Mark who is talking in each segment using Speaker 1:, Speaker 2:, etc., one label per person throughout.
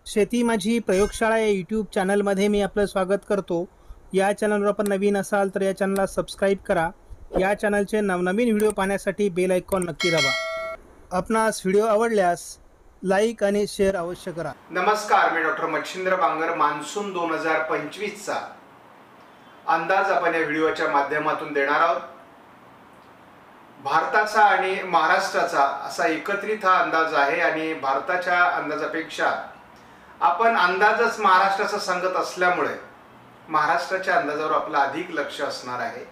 Speaker 1: शेती माझी प्रयोगशाळा या यूट्यूब चॅनलमध्ये मी आपलं स्वागत करतो. या चॅनलवर आपण नवीन असाल तर या चॅनलला सबस्क्राईब करा. या चॅनलचे नवनवीन व्हिडिओ पाहण्यासाठी बेल आयकॉन नक्की दाबा. आपणास व्हिडिओ आवडल्यास लाईक आणि शेअर अवश्य करा.
Speaker 2: नमस्कार, मी डॉक्टर मच्छिंद्र बांगर. मान्सून 2025चा अंदाज आपण या व्हिडिओच्या माध्यमातून देणार आहोत. भारताचा आणि महाराष्ट्राचा असा एकत्रित हा अंदाज आहे आणि भारताच्या अंदाजापेक्षा आपण अंदाजच महाराष्ट्राचा सांगत असल्यामुळे महाराष्ट्राच्या अंदाजावर आपलं अधिक लक्ष असणार आहे.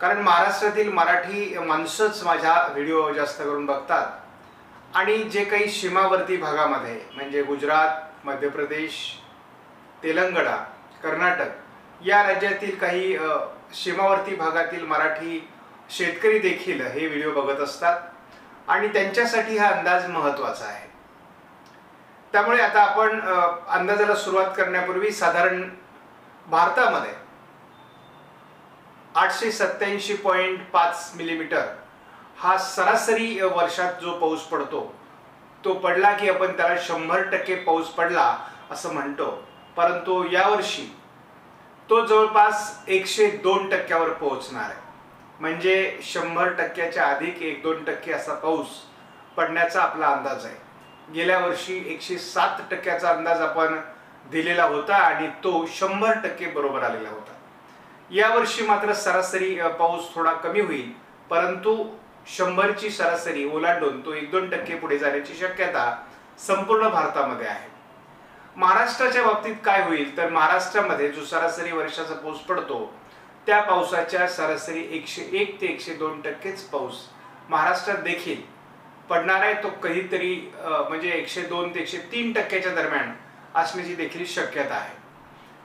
Speaker 2: कारण महाराष्ट्रातील मराठी माणसंच माझ्या व्हिडिओ जास्त करून बघतात आणि जे काही सीमावर्ती भागामध्ये म्हणजे गुजरात, मध्य प्रदेश, तेलंगणा, कर्नाटक या राज्यातील काही सीमावर्ती भागातील मराठी शेतकरी देखील हे व्हिडिओ बघत असतात आणि त्यांच्यासाठी हा अंदाज महत्त्वाचा आहे. त्यामुळे आता आपण अंदाजाला सुरुवात करण्यापूर्वी साधारण भारतामध्ये 887.5 मिलीमीटर हा सरासरी वर्षात जो पाऊस पडतो तो पडला की आपण त्याला 100% पाऊस पडला असं म्हणतो. परंतु यावर्षी तो जवळपास 102% पोहोचणार आहे. म्हणजे 100%च्या अधिक 1-2% असा पाऊस पडण्याचा आपला अंदाज आहे. गेल्या वर्षी 107%चा अंदाज आपण दिलेला होता आणि तो 100% बरोबर आलेला होता. यावर्षी मात्र सरासरी पाऊस थोडा कमी होईल, परंतु 100ची सरासरी ओलांडून तो 1-2% पुढे जाण्याची शक्यता संपूर्ण भारतामध्ये आहे. महाराष्ट्राच्या बाबतीत काय होईल तर महाराष्ट्रामध्ये जो सरासरी वर्षाचा पाऊस पडतो त्या पावसाच्या सरासरी 101 ते 102%च पाऊस महाराष्ट्रात देखील पडणार आहे. तो कधीतरी म्हणजे 102 ते 103%च्या दरम्यान असण्याची देखील शक्यता आहे.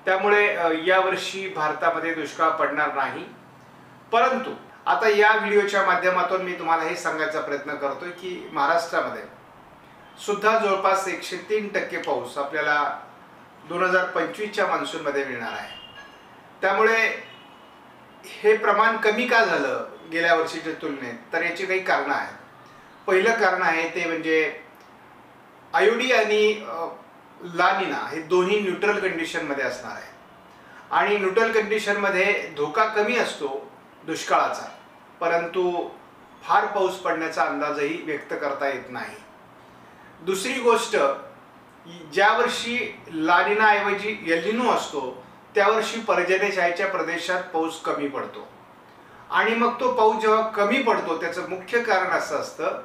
Speaker 2: त्यामुळे यावर्षी भारतामध्ये दुष्काळ पडणार नाही. परंतु आता या व्हिडिओच्या माध्यमातून मी तुम्हाला हे सांगायचा प्रयत्न करतोय की महाराष्ट्रामध्ये सुद्धा जवळपास 103% पाऊस आपल्याला 2025च्या मान्सूनमध्ये मिळणार आहे. त्यामुळे हे प्रमाण कमी का झालं गेल्या वर्षीच्या तुलनेत तर याची काही कारणं आहेत. पहिलं कारण आहे ते म्हणजे आयोडी आणि ला निना हे दोन्ही न्यूट्रल कंडिशनमध्ये असणार आहे आणि न्यूट्रल कंडिशनमध्ये धोका कमी असतो दुष्काळाचा, परंतु फार पाऊस पडण्याचा अंदाजही व्यक्त करता येत नाही. दुसरी गोष्ट, ज्या वर्षी ला निना ऐवजी एल निनो असतो त्यावर्षी पर्जन्यछायेच्या प्रदेशात पाऊस कमी पडतो आणि मग तो पाऊस जेव्हा कमी पडतो त्याचं मुख्य कारण असं असतं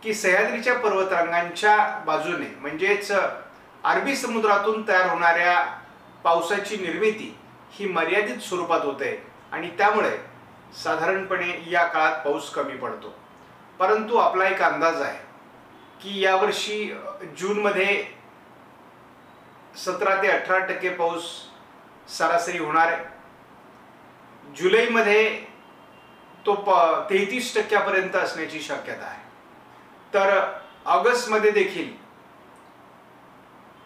Speaker 2: की सह्याद्रीच्या पर्वतरांगांच्या बाजूने म्हणजेच अरबी समुद्रातून तयार होणाऱ्या पावसाची निर्मिती ही मर्यादित स्वरूपात होते आणि त्यामुळे साधारणपणे या काळात पाऊस कमी पडतो. परंतु आपला एक अंदाज आहे की यावर्षी जूनमध्ये 17 ते 18% पाऊस सरासरी होणार आहे. जुलैमध्ये तो 33%पर्यंत असण्याची शक्यता आहे. तर ऑगस्टमध्ये देखील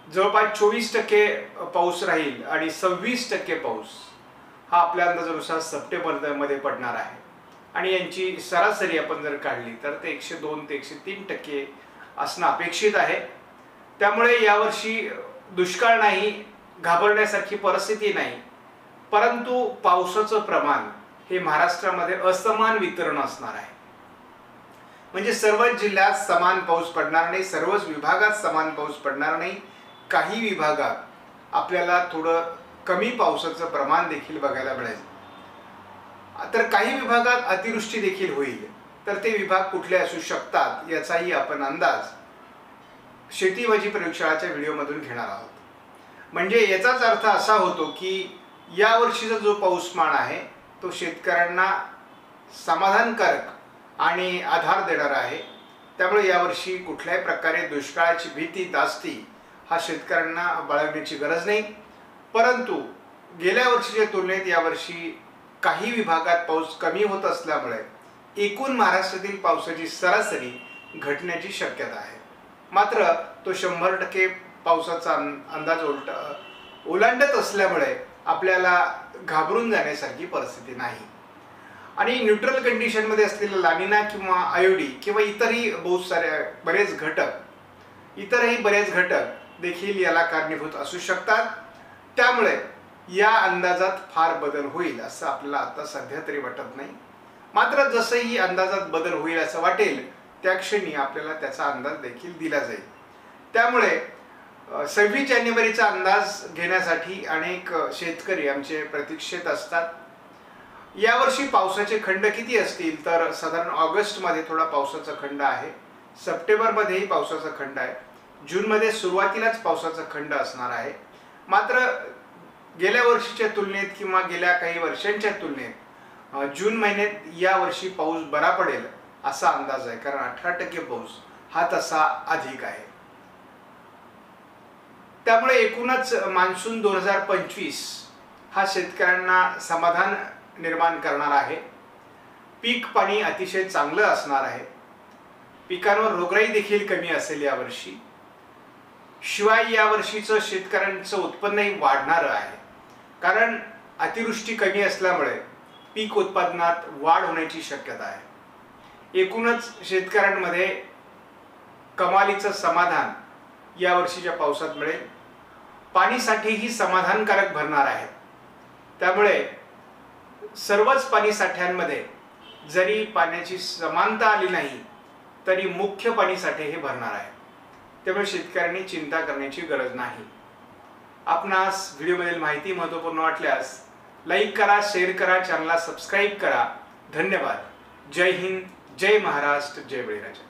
Speaker 2: जवळपास 24% पाऊस राहील आणि 26% पाऊस हा आपल्या अंदाजानुसार सप्टेंबरमध्ये पडणार आहे आणि यांची सरासरी आपण जर काढली तर ते 102 ते 103% असणं अपेक्षित आहे. त्यामुळे यावर्षी दुष्काळ नाही, घाबरण्यासारखी परिस्थिती नाही, परंतु पावसाचं प्रमाण हे महाराष्ट्रामध्ये असमान वितरण असणार आहे. म्हणजे सर्वच जिल्ह्यात समान पाऊस पडणार नाही, सर्वच विभागात समान पाऊस पडणार नाही. काही विभागात आपल्याला थोडं कमी पावसाचं प्रमाण देखील बघायला मिळेल. तर काही विभागात अतिवृष्टी देखील होईल. तर ते विभाग कुठले असू शकतात याचाही आपण अंदाज शेती माझी प्रयोगशाळाच्या व्हिडिओमधून घेणार आहोत. म्हणजे याचाच अर्थ असा होतो की यावर्षीचा जो पाऊसमान आहे तो शेतकऱ्यांना समाधानकारक आणि आधार देणारा आहे. त्यामुळे यावर्षी कुठल्याही प्रकारे दुष्काळाची भीती दास्ती हा शेतकऱ्यांना बाळगण्याची गरज नाही. परंतु गेल्या वर्षीच्या तुलनेत यावर्षी काही विभागात पाऊस कमी होत असल्यामुळे एकूण महाराष्ट्रातील पावसाची सरासरी घटण्याची शक्यता आहे. मात्र तो 100% पावसाचा अंदाज ओलांडत असल्यामुळे आपल्याला घाबरून जाण्यासारखी परिस्थिती नाही. आणि न्यूट्रल कंडिशनमध्ये असलेला ला निना किंवा आयोडी किंवा इतरही बरेच घटक देखील याला कारणीभूत असू शकतात. त्यामुळे या अंदाजात फार बदल होईल असं आपल्याला आता सध्या तरी वाटत नाही. मात्र जसंही अंदाजात बदल होईल असं वाटेल त्या क्षणी आपल्याला त्याचा अंदाज देखील दिला जाईल. त्यामुळे 26 जानेवारीचा अंदाज घेण्यासाठी अनेक शेतकरी आमचे प्रतीक्षेत असतात. यावर्षी पावसाचे खंड किती असतील तर साधारण ऑगस्टमध्ये थोडा पावसाचा खंड आहे, सप्टेंबरमध्येही पावसाचा खंड आहे, जूनमध्ये सुरुवातीलाच पावसाचा खंड असणार आहे. मात्र गेल्या वर्षीच्या तुलनेत किंवा गेल्या काही वर्षांच्या तुलनेत जून महिन्यात यावर्षी पाऊस बरा पडेल असा अंदाज आहे, कारण 18% पाऊस हा तसा अधिक आहे. त्यामुळे एकूणच मान्सून 2025 हा शेतकऱ्यांना समाधान निर्माण करणार आहे. पीक पाणी अतिशय चांगलं असणार आहे. पिकांवर रोगराई देखील कमी असेल यावर्षी. शिवाय यावर्षीचं शेतकऱ्यांचं उत्पन्नही वाढणार आहे, कारण अतिवृष्टी कमी असल्यामुळे पीक उत्पादनात वाढ होण्याची शक्यता आहे. एकूणच शेतकऱ्यांमध्ये कमालीचं समाधान या वर्षीच्या पावसात मिळेल. पाणीसाठेही समाधानकारक भरणार आहे. त्यामुळे सर्वच पाणी साठ्यांमध्ये जरी पाण्याची समानता आली नाही तरी मुख्य पाणी साठे हे भरणार आहे. त्यामुळे शेतकऱ्यांनी चिंता करण्याची गरज नाही. आपणास व्हिडिओमधील माहिती महत्त्वपूर्ण वाटल्यास लाईक करा, शेअर करा, चॅनलला सबस्क्राईब करा. धन्यवाद. जय हिंद, जय महाराष्ट्र, जय बळीराजा.